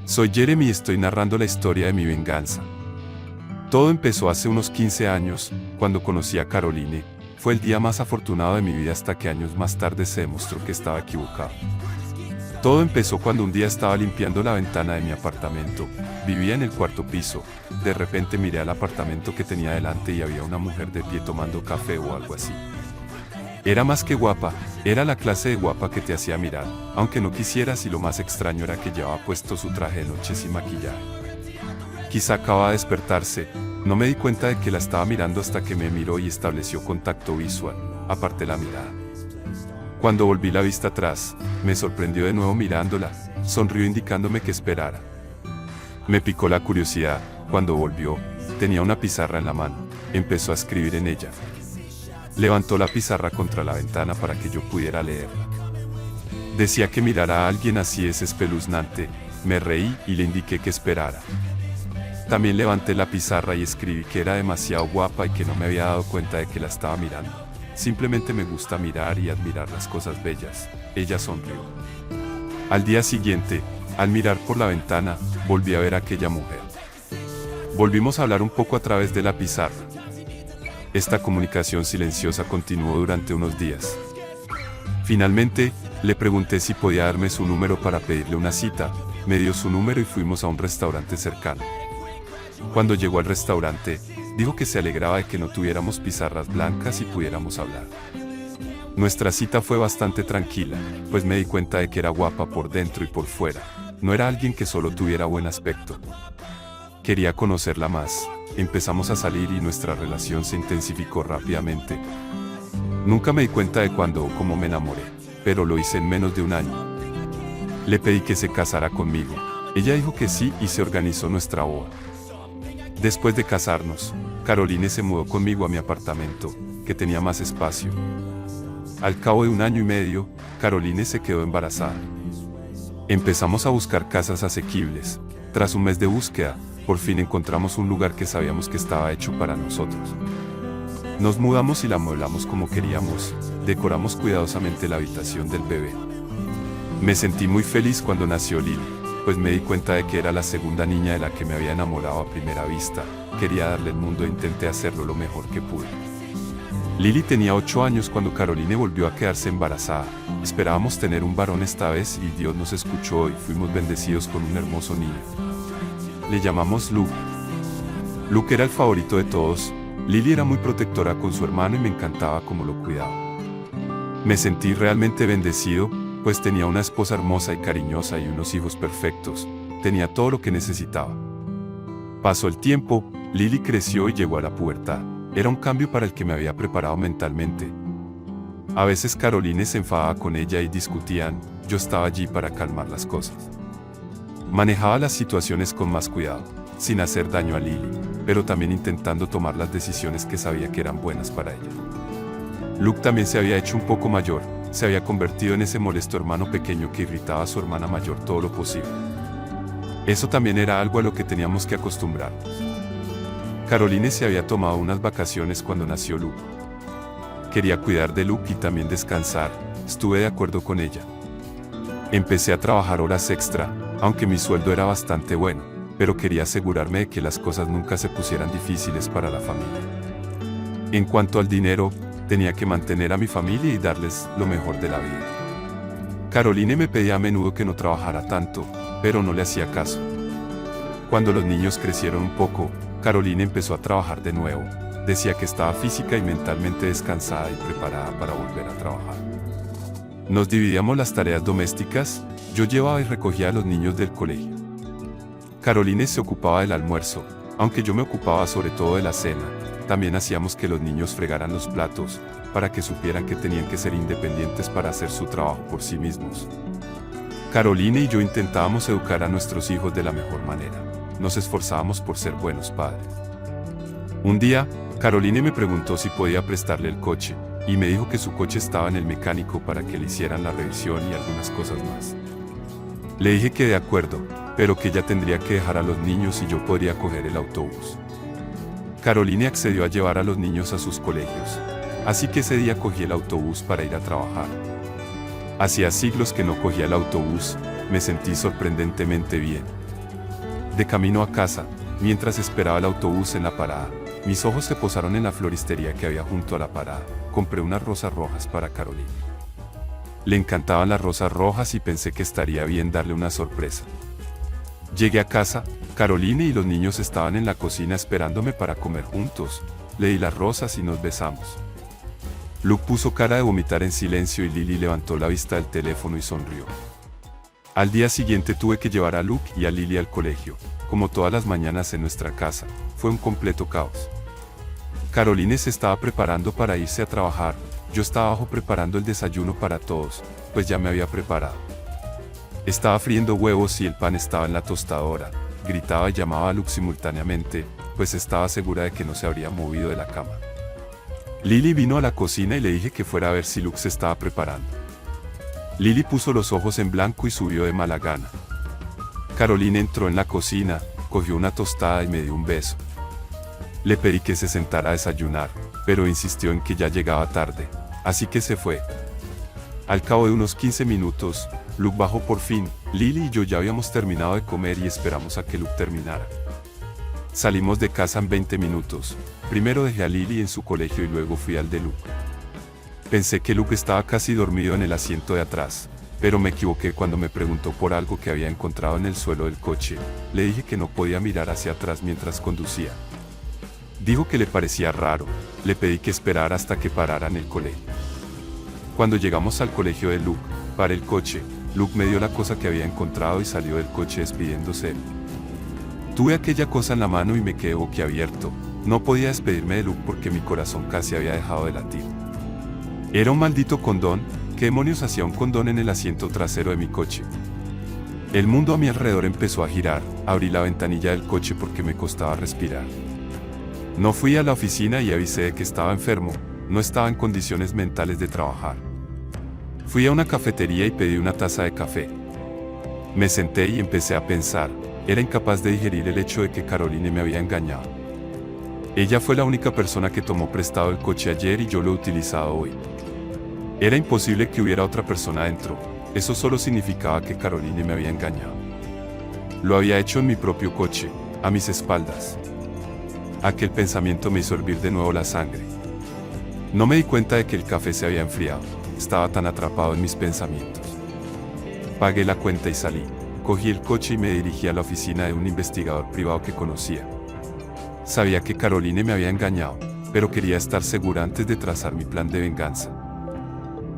Soy Jeremy y estoy narrando la historia de mi venganza. Todo empezó hace unos 15 años, cuando conocí a Caroline. Fue el día más afortunado de mi vida hasta que años más tarde se demostró que estaba equivocado. Todo empezó cuando un día estaba limpiando la ventana de mi apartamento. Vivía en el cuarto piso. De repente miré al apartamento que tenía delante y había una mujer de pie tomando café o algo así. Era más que guapa, era la clase de guapa que te hacía mirar, aunque no quisieras, y lo más extraño era que llevaba puesto su traje de noche sin maquillaje. Quizá acababa de despertarse, no me di cuenta de que la estaba mirando hasta que me miró y estableció contacto visual. Aparté la mirada. Cuando volví la vista atrás, me sorprendió de nuevo mirándola, sonrió indicándome que esperara. Me picó la curiosidad. Cuando volvió, tenía una pizarra en la mano, empezó a escribir en ella. Levantó la pizarra contra la ventana para que yo pudiera leerla. Decía que mirara a alguien así es espeluznante. Me reí y le indiqué que esperara. También levanté la pizarra y escribí que era demasiado guapa y que no me había dado cuenta de que la estaba mirando. Simplemente me gusta mirar y admirar las cosas bellas. Ella sonrió. Al día siguiente, al mirar por la ventana, volví a ver a aquella mujer. Volvimos a hablar un poco a través de la pizarra. Esta comunicación silenciosa continuó durante unos días. Finalmente, le pregunté si podía darme su número para pedirle una cita. Me dio su número y fuimos a un restaurante cercano. Cuando llegó al restaurante, dijo que se alegraba de que no tuviéramos pizarras blancas y pudiéramos hablar. Nuestra cita fue bastante tranquila, pues me di cuenta de que era guapa por dentro y por fuera. No era alguien que solo tuviera buen aspecto. Quería conocerla más. Empezamos a salir y nuestra relación se intensificó rápidamente. Nunca me di cuenta de cuándo o cómo me enamoré, pero lo hice en menos de un año. Le pedí que se casara conmigo. Ella dijo que sí y se organizó nuestra boda. Después de casarnos, Caroline se mudó conmigo a mi apartamento, que tenía más espacio. Al cabo de un año y medio, Caroline se quedó embarazada. Empezamos a buscar casas asequibles. Tras un mes de búsqueda, por fin encontramos un lugar que sabíamos que estaba hecho para nosotros. Nos mudamos y la amueblamos como queríamos. Decoramos cuidadosamente la habitación del bebé. Me sentí muy feliz cuando nació Lily, pues me di cuenta de que era la segunda niña de la que me había enamorado a primera vista. Quería darle el mundo e intenté hacerlo lo mejor que pude. Lily tenía 8 años cuando Caroline volvió a quedarse embarazada. Esperábamos tener un varón esta vez y Dios nos escuchó y fuimos bendecidos con un hermoso niño. Le llamamos Luke. Luke era el favorito de todos. Lily era muy protectora con su hermano y me encantaba cómo lo cuidaba. Me sentí realmente bendecido, pues tenía una esposa hermosa y cariñosa y unos hijos perfectos. Tenía todo lo que necesitaba. Pasó el tiempo, Lily creció y llegó a la pubertad. Era un cambio para el que me había preparado mentalmente. A veces Caroline se enfadaba con ella y discutían. Yo estaba allí para calmar las cosas. Manejaba las situaciones con más cuidado, sin hacer daño a Lily, pero también intentando tomar las decisiones que sabía que eran buenas para ella. Luke también se había hecho un poco mayor, se había convertido en ese molesto hermano pequeño que irritaba a su hermana mayor todo lo posible. Eso también era algo a lo que teníamos que acostumbrarnos. Caroline se había tomado unas vacaciones cuando nació Luke. Quería cuidar de Luke y también descansar. Estuve de acuerdo con ella. Empecé a trabajar horas extra, aunque mi sueldo era bastante bueno, pero quería asegurarme de que las cosas nunca se pusieran difíciles para la familia. En cuanto al dinero, tenía que mantener a mi familia y darles lo mejor de la vida. Caroline me pedía a menudo que no trabajara tanto, pero no le hacía caso. Cuando los niños crecieron un poco, Caroline empezó a trabajar de nuevo. Decía que estaba física y mentalmente descansada y preparada para volver a trabajar. Nos dividíamos las tareas domésticas. Yo llevaba y recogía a los niños del colegio. Caroline se ocupaba del almuerzo, aunque yo me ocupaba sobre todo de la cena. También hacíamos que los niños fregaran los platos, para que supieran que tenían que ser independientes para hacer su trabajo por sí mismos. Caroline y yo intentábamos educar a nuestros hijos de la mejor manera. Nos esforzábamos por ser buenos padres. Un día, Caroline me preguntó si podía prestarle el coche, y me dijo que su coche estaba en el mecánico para que le hicieran la revisión y algunas cosas más. Le dije que de acuerdo, pero que ella tendría que dejar a los niños y yo podría coger el autobús. Caroline accedió a llevar a los niños a sus colegios, así que ese día cogí el autobús para ir a trabajar. Hacía siglos que no cogía el autobús, me sentí sorprendentemente bien. De camino a casa, mientras esperaba el autobús en la parada, mis ojos se posaron en la floristería que había junto a la parada. Compré unas rosas rojas para Caroline. Le encantaban las rosas rojas y pensé que estaría bien darle una sorpresa. Llegué a casa, Caroline y los niños estaban en la cocina esperándome para comer juntos. Le di las rosas y nos besamos. Luke puso cara de vomitar en silencio y Lily levantó la vista del teléfono y sonrió. Al día siguiente tuve que llevar a Luke y a Lily al colegio. Como todas las mañanas en nuestra casa, fue un completo caos. Caroline se estaba preparando para irse a trabajar. Yo estaba abajo preparando el desayuno para todos, pues ya me había preparado. Estaba friendo huevos y el pan estaba en la tostadora. Gritaba y llamaba a Luke simultáneamente, pues estaba segura de que no se habría movido de la cama. Lily vino a la cocina y le dije que fuera a ver si Luke se estaba preparando. Lily puso los ojos en blanco y subió de mala gana. Caroline entró en la cocina, cogió una tostada y me dio un beso. Le pedí que se sentara a desayunar, pero insistió en que ya llegaba tarde, así que se fue. Al cabo de unos 15 minutos, Luke bajó por fin. Lily y yo ya habíamos terminado de comer y esperamos a que Luke terminara. Salimos de casa en 20 minutos. Primero dejé a Lily en su colegio y luego fui al de Luke. Pensé que Luke estaba casi dormido en el asiento de atrás, pero me equivoqué cuando me preguntó por algo que había encontrado en el suelo del coche. Le dije que no podía mirar hacia atrás mientras conducía. Dijo que le parecía raro. Le pedí que esperara hasta que parara en el colegio. Cuando llegamos al colegio de Luke, paré el coche. Luke me dio la cosa que había encontrado y salió del coche despidiéndose. Tuve aquella cosa en la mano y me quedé boquiabierto. No podía despedirme de Luke porque mi corazón casi había dejado de latir. Era un maldito condón. ¿Qué demonios hacía un condón en el asiento trasero de mi coche? El mundo a mi alrededor empezó a girar. Abrí la ventanilla del coche porque me costaba respirar. No fui a la oficina y avisé de que estaba enfermo. No estaba en condiciones mentales de trabajar. Fui a una cafetería y pedí una taza de café. Me senté y empecé a pensar. Era incapaz de digerir el hecho de que Caroline me había engañado. Ella fue la única persona que tomó prestado el coche ayer y yo lo he utilizado hoy. Era imposible que hubiera otra persona dentro. Eso solo significaba que Caroline me había engañado. Lo había hecho en mi propio coche, a mis espaldas. Aquel pensamiento me hizo hervir de nuevo la sangre. No me di cuenta de que el café se había enfriado. Estaba tan atrapado en mis pensamientos. Pagué la cuenta y salí. Cogí el coche y me dirigí a la oficina de un investigador privado que conocía. Sabía que Caroline me había engañado, pero quería estar segura antes de trazar mi plan de venganza.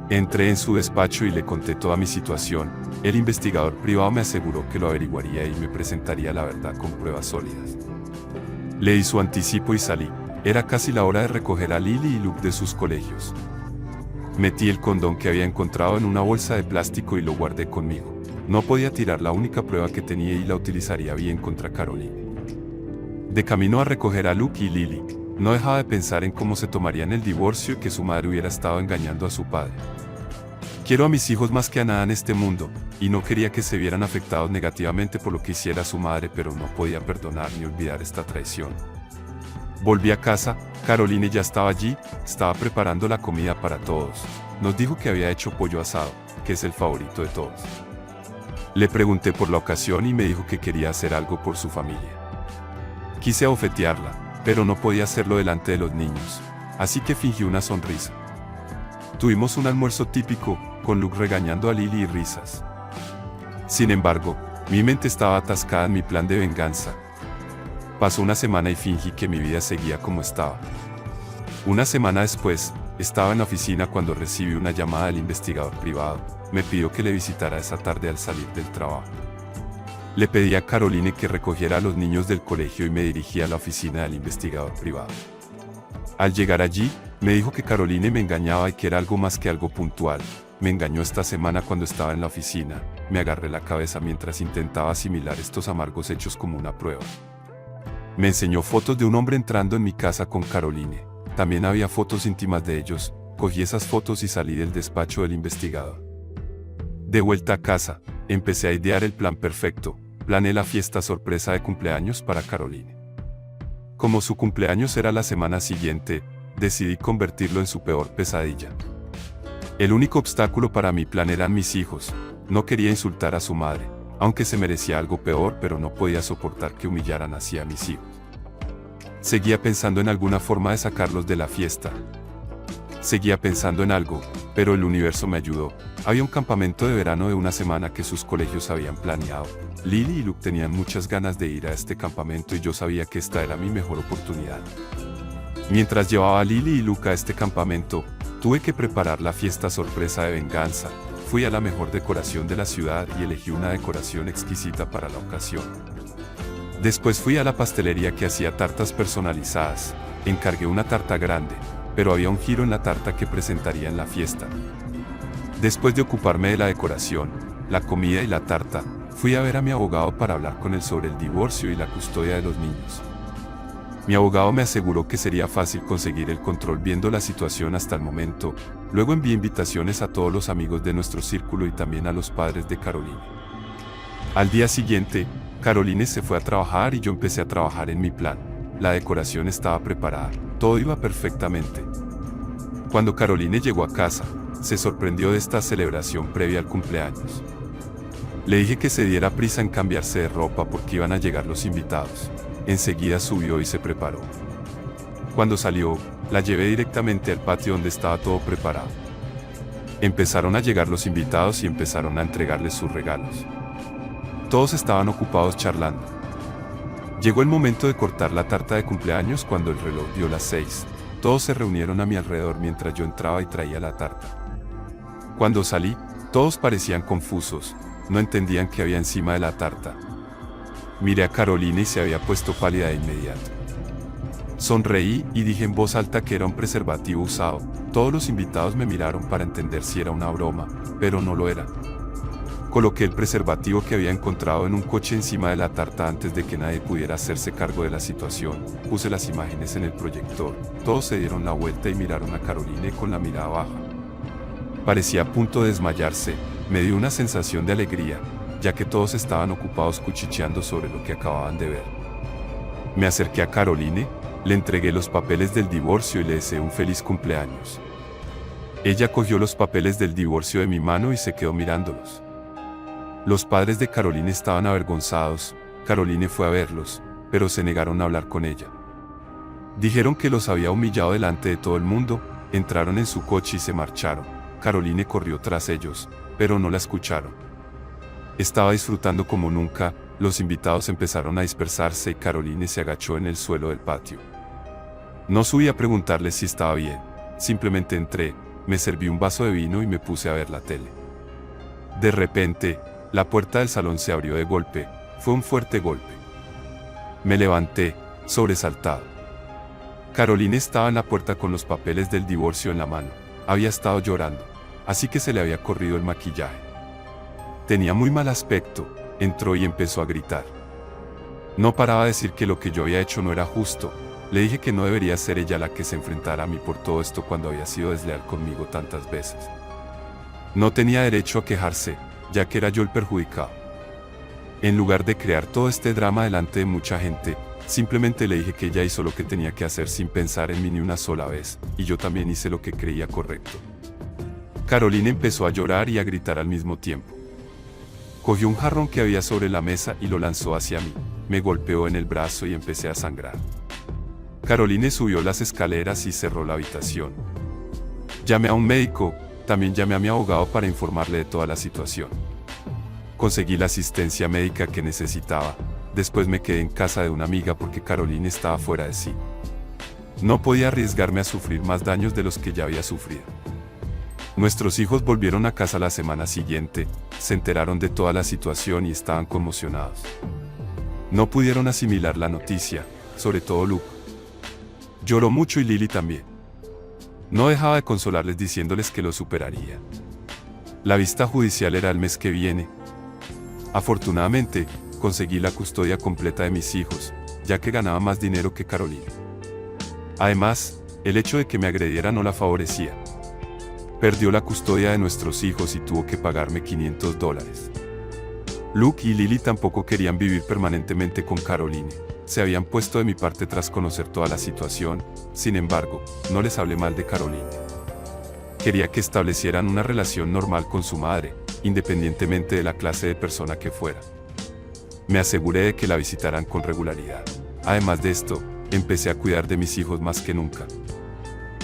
Entré en su despacho y le conté toda mi situación. El investigador privado me aseguró que lo averiguaría y me presentaría la verdad con pruebas sólidas. Le di su anticipo y salí. Era casi la hora de recoger a Lily y Luke de sus colegios. Metí el condón que había encontrado en una bolsa de plástico y lo guardé conmigo. No podía tirar la única prueba que tenía y la utilizaría bien contra Caroline. De camino a recoger a Luke y Lily, no dejaba de pensar en cómo se tomarían el divorcio y que su madre hubiera estado engañando a su padre. Quiero a mis hijos más que a nada en este mundo, y no quería que se vieran afectados negativamente por lo que hiciera su madre, pero no podía perdonar ni olvidar esta traición. Volví a casa, Caroline ya estaba allí, estaba preparando la comida para todos. Nos dijo que había hecho pollo asado, que es el favorito de todos. Le pregunté por la ocasión y me dijo que quería hacer algo por su familia. Quise abofetearla, pero no podía hacerlo delante de los niños, así que fingí una sonrisa. Tuvimos un almuerzo típico, con Luke regañando a Lily y risas. Sin embargo, mi mente estaba atascada en mi plan de venganza. Pasó una semana y fingí que mi vida seguía como estaba. Una semana después, estaba en la oficina cuando recibí una llamada del investigador privado. Me pidió que le visitara esa tarde al salir del trabajo. Le pedí a Caroline que recogiera a los niños del colegio y me dirigí a la oficina del investigador privado. Al llegar allí, me dijo que Caroline me engañaba y que era algo más que algo puntual. Me engañó esta semana cuando estaba en la oficina. Me agarré la cabeza mientras intentaba asimilar estos amargos hechos como una prueba. Me enseñó fotos de un hombre entrando en mi casa con Caroline. También había fotos íntimas de ellos. Cogí esas fotos y salí del despacho del investigador. De vuelta a casa, empecé a idear el plan perfecto. Planeé la fiesta sorpresa de cumpleaños para Caroline. Como su cumpleaños era la semana siguiente, decidí convertirlo en su peor pesadilla. El único obstáculo para mi plan eran mis hijos. No quería insultar a su madre. aunque se merecía algo peor, pero no podía soportar que humillaran así a mis hijos. Seguía pensando en alguna forma de sacarlos de la fiesta. Seguía pensando en algo, pero el universo me ayudó. Había un campamento de verano de una semana que sus colegios habían planeado. Lily y Luke tenían muchas ganas de ir a este campamento y yo sabía que esta era mi mejor oportunidad. Mientras llevaba a Lily y Luke a este campamento, tuve que preparar la fiesta sorpresa de venganza. Fui a la mejor decoración de la ciudad y elegí una decoración exquisita para la ocasión. Después fui a la pastelería que hacía tartas personalizadas. Encargué una tarta grande, pero había un giro en la tarta que presentaría en la fiesta. Después de ocuparme de la decoración, la comida y la tarta, fui a ver a mi abogado para hablar con él sobre el divorcio y la custodia de los niños. Mi abogado me aseguró que sería fácil conseguir el control viendo la situación hasta el momento. Luego envié invitaciones a todos los amigos de nuestro círculo y también a los padres de Caroline. Al día siguiente, Caroline se fue a trabajar y yo empecé a trabajar en mi plan. La decoración estaba preparada, todo iba perfectamente. Cuando Caroline llegó a casa, se sorprendió de esta celebración previa al cumpleaños. Le dije que se diera prisa en cambiarse de ropa porque iban a llegar los invitados. Enseguida subió y se preparó. Cuando salió, la llevé directamente al patio donde estaba todo preparado. Empezaron a llegar los invitados y empezaron a entregarles sus regalos. Todos estaban ocupados charlando. Llegó el momento de cortar la tarta de cumpleaños cuando el reloj dio las 6. Todos se reunieron a mi alrededor mientras yo entraba y traía la tarta. Cuando salí, todos parecían confusos, no entendían qué había encima de la tarta. Miré a Caroline y se había puesto pálida de inmediato. Sonreí y dije en voz alta que era un preservativo usado. Todos los invitados me miraron para entender si era una broma, pero no lo era. Coloqué el preservativo que había encontrado en un coche encima de la tarta antes de que nadie pudiera hacerse cargo de la situación. Puse las imágenes en el proyector. Todos se dieron la vuelta y miraron a Caroline con la mirada baja. Parecía a punto de desmayarse. Me dio una sensación de alegría, ya que todos estaban ocupados cuchicheando sobre lo que acababan de ver. Me acerqué a Caroline, le entregué los papeles del divorcio y le deseé un feliz cumpleaños. Ella cogió los papeles del divorcio de mi mano y se quedó mirándolos. Los padres de Caroline estaban avergonzados. Caroline fue a verlos, pero se negaron a hablar con ella. Dijeron que los había humillado delante de todo el mundo, entraron en su coche y se marcharon. Caroline corrió tras ellos, pero no la escucharon. Estaba disfrutando como nunca. Los invitados empezaron a dispersarse y Caroline se agachó en el suelo del patio. No subí a preguntarle si estaba bien, simplemente entré, me serví un vaso de vino y me puse a ver la tele. De repente, la puerta del salón se abrió de golpe, fue un fuerte golpe. Me levanté, sobresaltado. Caroline estaba en la puerta con los papeles del divorcio en la mano, había estado llorando, así que se le había corrido el maquillaje. Tenía muy mal aspecto, entró y empezó a gritar. No paraba de decir que lo que yo había hecho no era justo. Le dije que no debería ser ella la que se enfrentara a mí por todo esto cuando había sido desleal conmigo tantas veces. No tenía derecho a quejarse, ya que era yo el perjudicado. En lugar de crear todo este drama delante de mucha gente, simplemente le dije que ella hizo lo que tenía que hacer sin pensar en mí ni una sola vez, y yo también hice lo que creía correcto. Caroline empezó a llorar y a gritar al mismo tiempo. Cogió un jarrón que había sobre la mesa y lo lanzó hacia mí. Me golpeó en el brazo y empecé a sangrar. Caroline subió las escaleras y cerró la habitación. Llamé a un médico, también llamé a mi abogado para informarle de toda la situación. Conseguí la asistencia médica que necesitaba. Después me quedé en casa de una amiga porque Caroline estaba fuera de sí. No podía arriesgarme a sufrir más daños de los que ya había sufrido. Nuestros hijos volvieron a casa la semana siguiente, se enteraron de toda la situación y estaban conmocionados. No pudieron asimilar la noticia, sobre todo Luke. Lloró mucho y Lily también. No dejaba de consolarles diciéndoles que lo superaría. La vista judicial era el mes que viene. Afortunadamente, conseguí la custodia completa de mis hijos, ya que ganaba más dinero que Caroline. Además, el hecho de que me agrediera no la favorecía. Perdió la custodia de nuestros hijos y tuvo que pagarme $500. Luke y Lily tampoco querían vivir permanentemente con Caroline. Se habían puesto de mi parte tras conocer toda la situación. Sin embargo, no les hablé mal de Caroline. Quería que establecieran una relación normal con su madre, independientemente de la clase de persona que fuera. Me aseguré de que la visitaran con regularidad. Además de esto, empecé a cuidar de mis hijos más que nunca.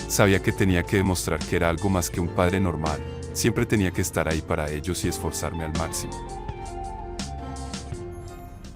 Sabía que tenía que demostrar que era algo más que un padre normal, siempre tenía que estar ahí para ellos y esforzarme al máximo.